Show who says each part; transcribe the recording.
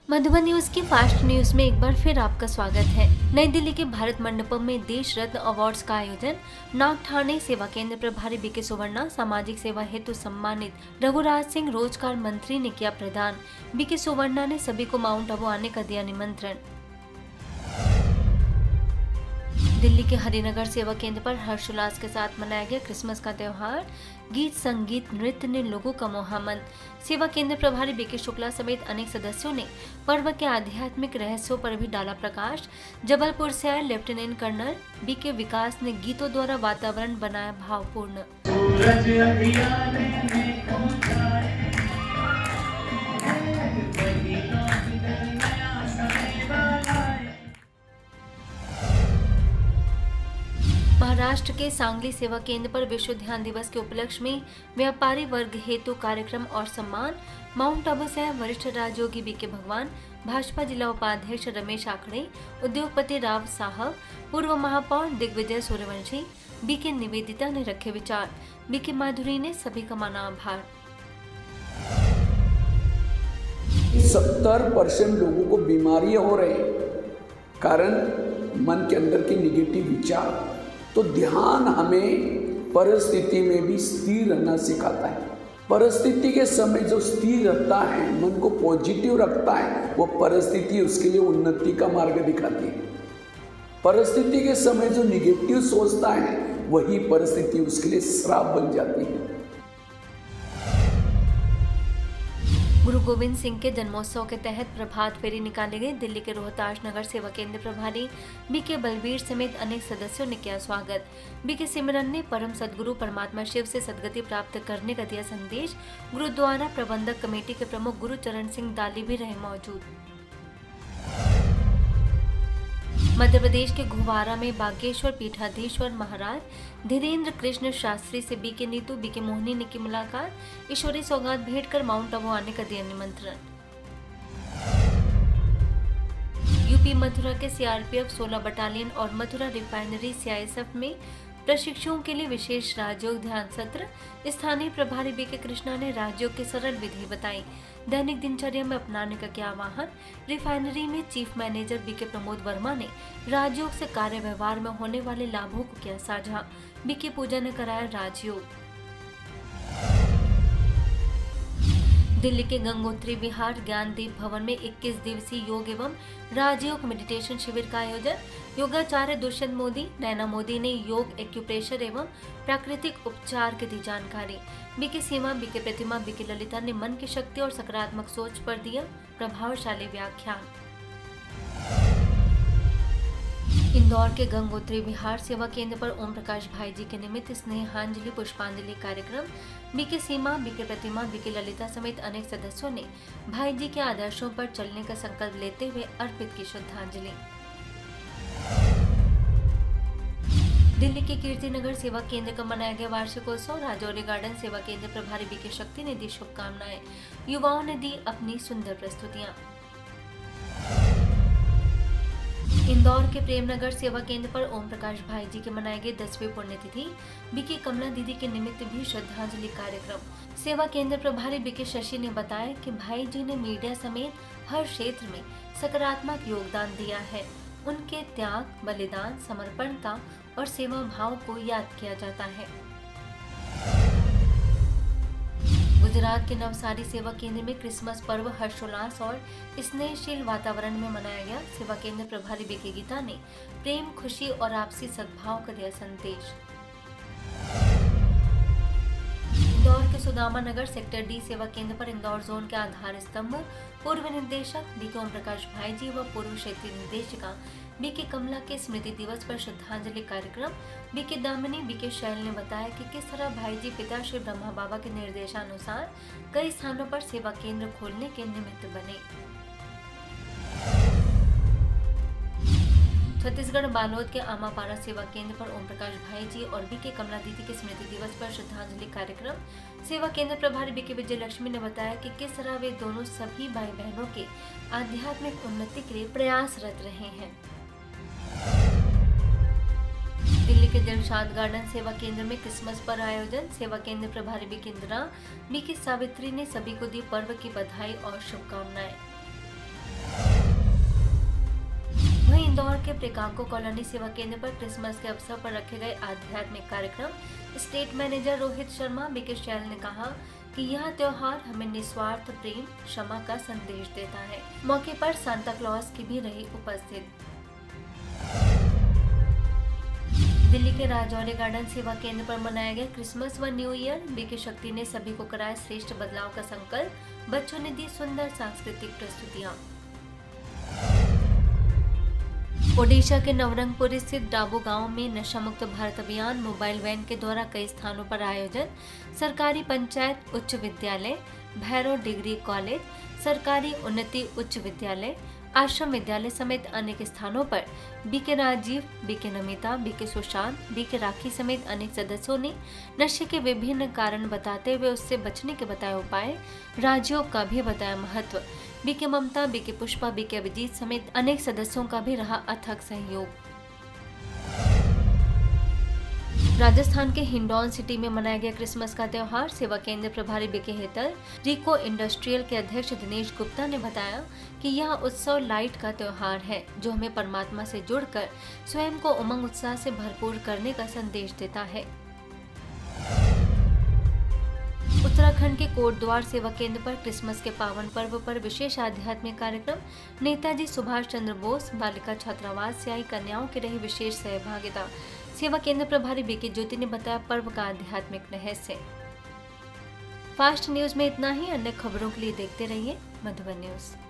Speaker 1: Madhuban news की fast news में एक बार फिर आपका स्वागत है। नई दिल्ली के भारत मंडपम में देश रत्न अवार्ड्स का आयोजन। नागठाणे सेवा केंद्र प्रभारी बीके सुवर्णा, सामाजिक सेवा हेतु सम्मानित रघुराज सिंह रोजगार मंत्री ने किया प्रदान। बीके सुवर्णा ने सभी को माउंट आबू आने का दिया निमंत्रण। दिल्ली के हरिनगर सेवा केंद्र पर हर्षोल्लास के साथ मनाया गया क्रिसमस का त्योहार। गीत, संगीत, नृत्य ने लोगों का मोह मन। सेवा केंद्र प्रभारी बीके शुक्ला समेत अनेक सदस्यों ने पर्व के आध्यात्मिक रहस्यों पर भी डाला प्रकाश। जबलपुर से आए लेफ्टिनेंट कर्नल बीके विकास ने गीतों द्वारा वातावरण बनाया भावपूर्ण। महाराष्ट्र के सांगली सेवा केंद्र पर विश्व ध्यान दिवस के उपलक्ष्य में व्यापारी वर्ग हेतु कार्यक्रम और सम्मान। माउंट आबू से वरिष्ठ राजयोगी बीके भगवान, भाजपा जिला उपाध्यक्ष रमेश आखड़े, उद्योगपति राव साहब, पूर्व महापौर दिग्विजय सूर्यवंशी, बीके निवेदिता ने रखे विचार। बीके माधुरी ने सभी का माना आभार।
Speaker 2: 70% लोगों को बीमारियां हो रही कारण मन के अंदर के निगेटिव विचार। तो ध्यान हमें परिस्थिति में भी स्थिर रहना सिखाता है। परिस्थिति के समय जो स्थिर रहता है, मन को पॉजिटिव रखता है, वो परिस्थिति उसके लिए उन्नति का मार्ग दिखाती है। परिस्थिति के समय जो निगेटिव सोचता है, वही परिस्थिति उसके लिए श्राप बन जाती है।
Speaker 1: गुरु गोविंद सिंह के जन्मोत्सव के तहत प्रभात फेरी निकाली गई। दिल्ली के रोहतास नगर सेवा केंद्र प्रभारी बीके बलबीर समेत अनेक सदस्यों ने किया स्वागत। बीके सिमरन ने परम सदगुरु परमात्मा शिव से सदगति प्राप्त करने का दिया संदेश। गुरुद्वारा प्रबंधक कमेटी के प्रमुख गुरु चरण सिंह दाली भी रहे मौजूद। मध्य प्रदेश के घुवारा में बागेश्वर पीठाधीश्वर महाराज धीरेन्द्र कृष्ण शास्त्री से बीके नीतू बीके मोहनी ने की मुलाकात। ईश्वरी सौगात भेंट कर माउंट आबू आने का दिया निमंत्रण। यूपी मथुरा के सीआरपीएफ 16 बटालियन और मथुरा रिफाइनरी सीआईएसएफ में प्रशिक्षुओं के लिए विशेष राजयोग ध्यान सत्र। स्थानीय प्रभारी बीके कृष्णा ने राजयोग की सरल विधि बताई। दैनिक दिनचर्या में अपनाने का किया आह्वान। रिफाइनरी में chief manager BK Pramod Verma ने राजयोग से कार्य व्यवहार में होने वाले लाभों को किया साझा। बीके पूजा ने कराया राजयोग। दिल्ली के गंगोत्री विहार ज्ञानदीप भवन में 21 दिवसीय योग एवं राजयोग मेडिटेशन शिविर का आयोजन। योगाचार्य दुष्यंत मोदी, नैना मोदी ने योग, एक्यूप्रेशर एवं प्राकृतिक उपचार की दी जानकारी। बीके सीमा, बीके प्रतिमा, बीके ललिता ने मन की शक्ति और सकारात्मक सोच पर दिया प्रभावशाली व्याख्यान। इंदौर के गंगोत्री विहार सेवा केंद्र पर ओम प्रकाश भाई जी के निमित्त स्नेहांजलि पुष्पांजलि कार्यक्रम। बीके सीमा, बीके प्रतिमा, बीके ललिता समेत अनेक सदस्यों ने भाई जी के आदर्शों पर चलने का संकल्प लेते हुए अर्पित की श्रद्धांजलि। दिल्ली के कीर्तिनगर सेवा केंद्र का मनाया गया वार्षिकोत्सव। राजौरी गार्डन सेवा केंद्र प्रभारी बीके शक्ति ने दी शुभकामनाएं। युवाओं ने दी अपनी सुंदर प्रस्तुतियां। इंदौर के प्रेमनगर सेवा केंद्र पर ओम प्रकाश भाई जी के मनाए गए 10वीं पुण्यतिथि। बीके कमला दीदी के निमित्त भी श्रद्धांजलि कार्यक्रम। सेवा केंद्र प्रभारी बीके शशि ने बताया कि भाई जी ने मीडिया समेत हर क्षेत्र में सकारात्मक योगदान दिया है। उनके त्याग, बलिदान, समर्पणता और सेवा भाव को याद किया जाता है। गुजरात के नवसारी सेवा केंद्र में क्रिसमस पर्व हर्षोल्लास और स्नेहशील वातावरण में मनाया गया। सेवा केंद्र प्रभारी बीके गीता ने प्रेम, खुशी और आपसी सद्भाव का दिया संदेश। इंदौर के सुदामा नगर सेक्टर डी सेवा केंद्र पर इंदौर जोन के आधार स्तंभ, पूर्व निदेशक बीके ओम प्रकाश भाई जी व पूर्व क्षेत्रीय निदेशिका बीके कमला के स्मृति दिवस पर श्रद्धांजलि कार्यक्रम। बीके दामिनी बीके शैल ने बताया कि किस तरह भाई जी पिता श्री ब्रह्मा बाबा के निर्देशानुसार कई स्थानों पर सेवा केंद्र खोलने के निमित्त बने। छत्तीसगढ़ बालोद के आमापारा सेवा केंद्र पर ओम प्रकाश भाई जी और बीके कमला दीदी के स्मृति दिवस पर श्रद्धांजलि कार्यक्रम। सेवा केंद्र प्रभारी बीके विजय लक्ष्मी ने बताया कि किस तरह वे दोनों सभी भाई बहनों के आध्यात्मिक उन्नति के लिए प्रयासरत रहे हैं। दिल्ली के दिलशाद गार्डन सेवा केंद्र में क्रिसमस पर आयोजन। सेवा केंद्र प्रभारी बीके इंदिरा बीके सावित्री ने सभी को दी पर्व की बधाई और शुभकामनाएं। वहीं इंदौर के प्रिकाको कॉलोनी सेवा केंद्र पर क्रिसमस के अवसर पर रखे गए आध्यात्मिक कार्यक्रम state manager Rohit Sharma BK Shail ने कहा कि यह त्योहार हमें निस्वार्थ प्रेम क्षमा का संदेश देता है। मौके पर सांता क्लॉज की भी रही उपस्थित। दिल्ली के राजौरी गार्डन सेवा केंद्र पर मनाया गया क्रिसमस व न्यू ईयर। बीके शक्ति ने सभी को कराया श्रेष्ठ बदलाव का संकल्प। बच्चों ने दी सुंदर सांस्कृतिक प्रस्तुतियां। ओडिशा के नवरंगपुर स्थित डाबू गांव में नशा मुक्त भारत अभियान मोबाइल वैन के द्वारा कई स्थानों पर आयोजन। सरकारी पंचायत उच्च विद्यालय, भैरव डिग्री कॉलेज, सरकारी उन्नति उच्च विद्यालय, आश्रम विद्यालय समेत अनेक स्थानों पर BK Rajeev, BK Namita, BK Sushant, BK Rakhi समेत अनेक सदस्यों ने नशे के विभिन्न कारण बताते हुए उससे बचने के बताए उपाय, राजयोग का भी बताया महत्व। बीके ममता, बीके पुष्पा, बीके अभिजीत समेत अनेक सदस्यों का भी रहा अथक सहयोग। राजस्थान के हिंडौन सिटी में मनाया गया क्रिसमस का त्योहार। सेवा केंद्र प्रभारी बीके हेतल, रिको इंडस्ट्रियल के अध्यक्ष दिनेश गुप्ता ने बताया कि यह उत्सव लाइट का त्योहार है जो हमें परमात्मा से जुड़कर स्वयं को उमंग उत्साह से भरपूर करने का संदेश देता है। उत्तराखंड के कोटद्वार सेवा केंद्र पर क्रिसमस के पावन पर्व पर विशेष आध्यात्मिक कार्यक्रम। नेताजी सुभाष चंद्र बोस बालिका छात्रावास से आई कन्याओं की रही विशेष सहभागिता। सेवा केंद्र प्रभारी बीके ज्योति ने बताया पर्व का आध्यात्मिक रहस्य। फास्ट न्यूज में इतना ही। अन्य खबरों के लिए देखते रहिए मधुबन न्यूज।